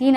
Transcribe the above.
3